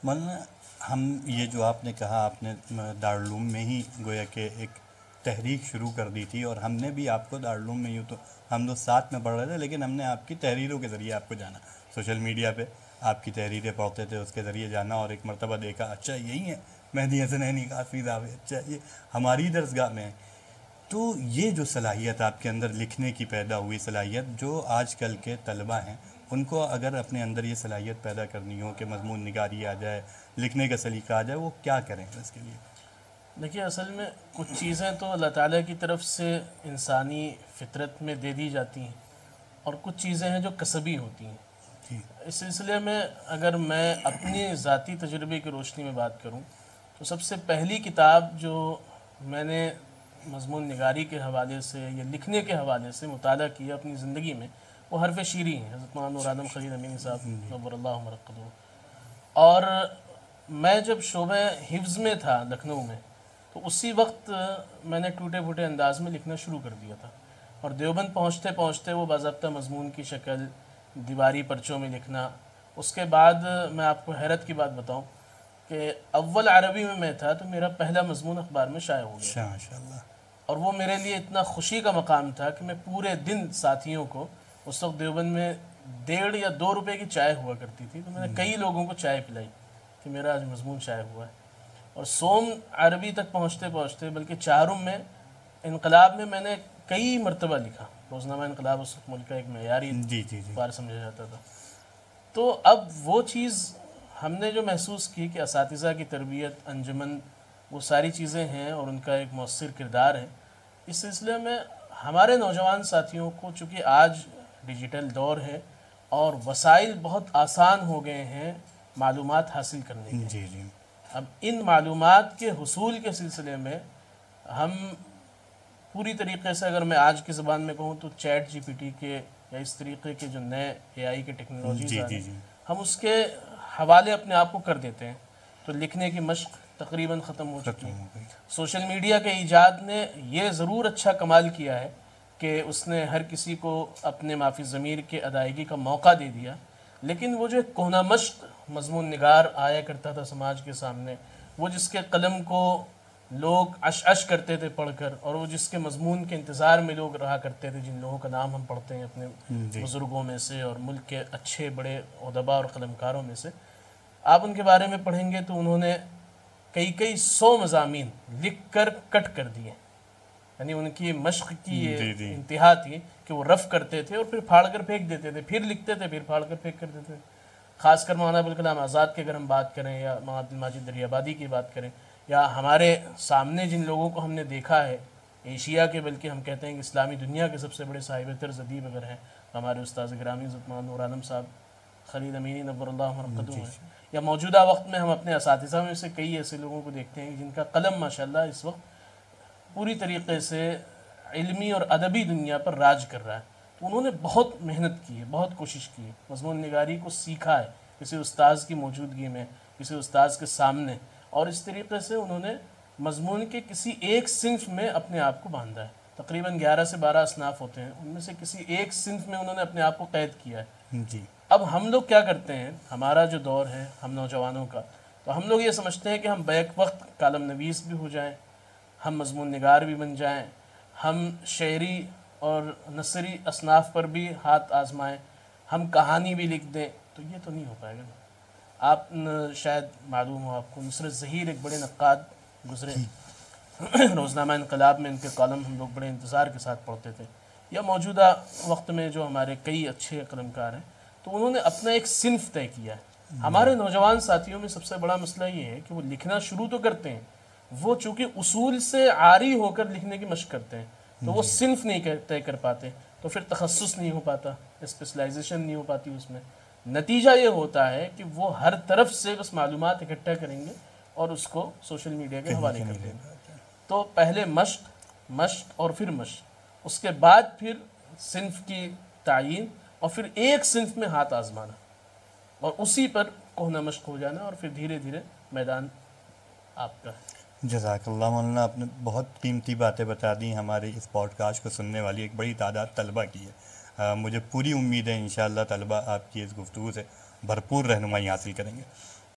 مولانا ہم یہ جو آپ نے کہا، آپ نے دارالعلوم میں ہی گویا کہ ایک تحریک شروع کر دی تھی، اور ہم نے بھی آپ کو دارالعلوم میں، یوں تو ہم لوگ ساتھ میں پڑھ رہے تھے، لیکن ہم نے آپ کی تحریروں کے ذریعے آپ کو جانا، سوشل میڈیا پہ آپ کی تحریریں پڑھتے تھے، اس کے ذریعے جانا، اور ایک مرتبہ دیکھا اچھا یہی ہے مہدی حسن عینی قاسمی صاحب، اچھا یہ ہماری درسگاہ میں ہے۔ تو یہ جو صلاحیت آپ کے اندر لکھنے کی پیدا ہوئی صلاحیت، جو آج کل کے طلبہ ہیں ان کو اگر اپنے اندر یہ صلاحیت پیدا کرنی ہو کہ مضمون نگاری آ جائے، لکھنے کا سلیقہ آ جائے، وہ کیا کریں اس کے لیے؟ دیکھیے، اصل میں کچھ چیزیں تو اللہ تعالیٰ کی طرف سے انسانی فطرت میں دے دی جاتی ہیں، اور کچھ چیزیں ہیں جو کسبی ہوتی ہیں۔ جی اس سلسلے میں اگر میں اپنی ذاتی تجربے کی روشنی میں بات کروں تو سب سے پہلی کتاب جو میں نے مضمون نگاری کے حوالے سے یا لکھنے کے حوالے سے مطالعہ کیا اپنی زندگی میں، وہ حرف شیری ہیں، حضرت مولانا نور عالم خلیل امینی صاحب نور اللہ مرقدہ۔ اور میں جب شعبہ حفظ میں تھا لکھنؤ میں، تو اسی وقت میں نے ٹوٹے پھوٹے انداز میں لکھنا شروع کر دیا تھا، اور دیوبند پہنچتے پہنچتے وہ باضابطہ مضمون کی شکل، دیواری پرچوں میں لکھنا۔ اس کے بعد میں آپ کو حیرت کی بات بتاؤں کہ اول عربی میں تھا تو میرا پہلا مضمون اخبار میں شائع ہو گیا، ماشاء اللہ۔ اور وہ میرے لیے اتنا خوشی کا مقام تھا کہ میں پورے دن ساتھیوں کو، اس وقت دیوبند میں 1.5 یا 2 روپے کی چائے ہوا کرتی تھی، تو میں نے کئی لوگوں کو چائے پلائی کہ میرا آج مضمون شائع ہوا ہے۔ اور سوم عربی تک پہنچتے پہنچتے، بلکہ چہارم میں، انقلاب میں میں نے کئی مرتبہ لکھا۔ روزنامہ انقلاب اس وقت ملک کا ایک معیاری جی جی جی اخبار سمجھا جاتا تھا۔ تو اب وہ چیز ہم نے جو محسوس کی کہ اساتذہ کی تربیت، انجمن، وہ ساری چیزیں ہیں اور ان کا ایک مؤثر کردار ہے۔ اس سلسلے میں ہمارے نوجوان ساتھیوں کو، چونکہ آج ڈیجیٹل دور ہے اور وسائل بہت آسان ہو گئے ہیں معلومات حاصل کرنے کے، جی جی اب ان معلومات کے حصول کے سلسلے میں ہم پوری طریقے سے، اگر میں آج کی زبان میں کہوں تو چیٹ جی پی ٹی کے یا اس طریقے کے جو نئے اے آئی کے ٹیکنالوجیز جی آ رہے جی ہیں، جی ہم اس کے حوالے اپنے آپ کو کر دیتے ہیں، تو لکھنے کی مشق تقریباً ختم ہو چکی ہے۔ ختم ہو گئی۔ سوشل میڈیا کے ایجاد نے یہ ضرور اچھا کمال کیا ہے کہ اس نے ہر کسی کو اپنے مافی ضمیر کے ادائیگی کا موقع دے دیا، لیکن وہ جو ایک کہنہ مشق مضمون نگار آیا کرتا تھا سماج کے سامنے، وہ جس کے قلم کو لوگ عش کرتے تھے پڑھ کر، اور وہ جس کے مضمون کے انتظار میں لوگ رہا کرتے تھے، جن لوگوں کا نام ہم پڑھتے ہیں اپنے جی بزرگوں میں سے اور ملک کے اچھے بڑے ادباء اور قلمکاروں میں سے، آپ ان کے بارے میں پڑھیں گے تو انہوں نے کئی 100 مضامین لکھ کر کٹ کر دیے۔ یعنی ان کی مشق کی یہ جی جی انتہا تھی کہ وہ رف کرتے تھے اور پھر پھاڑ کر پھینک دیتے تھے، پھر لکھتے تھے، پھر پھاڑ کر پھینک کر دیتے تھے۔ خاص کر مولانا ابوالکلام آزاد کی اگر ہم بات کریں، یا مولانا عبدالمجید دریابادی کی بات کریں، یا ہمارے سامنے جن لوگوں کو ہم نے دیکھا ہے ایشیا کے، بلکہ ہم کہتے ہیں کہ اسلامی دنیا کے سب سے بڑے صاحب طرز ادیب اگر ہیں، ہمارے استاذ گرامی حضرت مولانا نور عالم صاحب خلیل امینی نور اللہ مرقدہ جی ہیں، یا موجودہ وقت میں ہم اپنے اساتذہ میں سے کئی ایسے لوگوں کو دیکھتے ہیں جن کا قلم ماشاءاللہ اس وقت پوری طریقے سے علمی اور ادبی دنیا پر راج کر رہا ہے۔ تو انہوں نے بہت محنت کی ہے، بہت کوشش کی ہے، مضمون نگاری کو سیکھا ہے کسی استاذ کی موجودگی میں، کسی استاذ کے سامنے، اور اس طریقے سے انہوں نے مضمون کے کسی ایک صنف میں اپنے آپ کو باندھا ہے۔ تقریباً 11 سے 12 اصناف ہوتے ہیں، ان میں سے کسی ایک صنف میں انہوں نے اپنے آپ کو قید کیا ہے۔ جی اب ہم لوگ کیا کرتے ہیں، ہمارا جو دور ہے ہم نوجوانوں کا، تو ہم لوگ یہ سمجھتے ہیں کہ ہم بیک وقت کالم نویس بھی ہو جائیں، ہم مضمون نگار بھی بن جائیں، ہم شعری اور نثری اصناف پر بھی ہاتھ آزمائیں، ہم کہانی بھی لکھ دیں، تو یہ تو نہیں ہو پائے گا۔ آپ شاید معلوم ہو آپ کو، نصرت ظہیر ایک بڑے نقاد گزرے، روزنامہ انقلاب میں ان کے کالم ہم لوگ بڑے انتظار کے ساتھ پڑھتے تھے، یا موجودہ وقت میں جو ہمارے کئی اچھے قلمکار ہیں، تو انہوں نے اپنا ایک صنف طے کیا ہے۔ ہمارے نوجوان ساتھیوں میں سب سے بڑا مسئلہ یہ ہے کہ وہ لکھنا شروع تو کرتے ہیں، وہ چونکہ اصول سے عاری ہو کر لکھنے کی مشق کرتے ہیں، تو وہ صنف نہیں طے کر پاتے، تو پھر تخصص نہیں ہو پاتا، اسپیشلائزیشن نہیں ہو پاتی اس میں۔ نتیجہ یہ ہوتا ہے کہ وہ ہر طرف سے بس معلومات اکٹھا کریں گے اور اس کو سوشل میڈیا کے کہیں حوالے سے کر نہیں دیں لے گے۔ پاتے۔ تو پہلے مشق اور پھر مشق، اس کے بعد پھر صنف کی تعیین، اور پھر ایک صنف میں ہاتھ آزمانا، اور اسی پر کہنہ مشق ہو جانا، اور پھر دھیرے دھیرے میدان آپ کا ہے۔ جزاک اللہ مولانا، آپ نے بہت قیمتی باتیں بتا دی، ہمارے اس پوڈ کاسٹ کو سننے والی ایک بڑی تعداد طلبہ کی ہے۔ مجھے پوری امید ہے انشاءاللہ طلبہ آپ کی اس گفتگو سے بھرپور رہنمائی حاصل کریں گے۔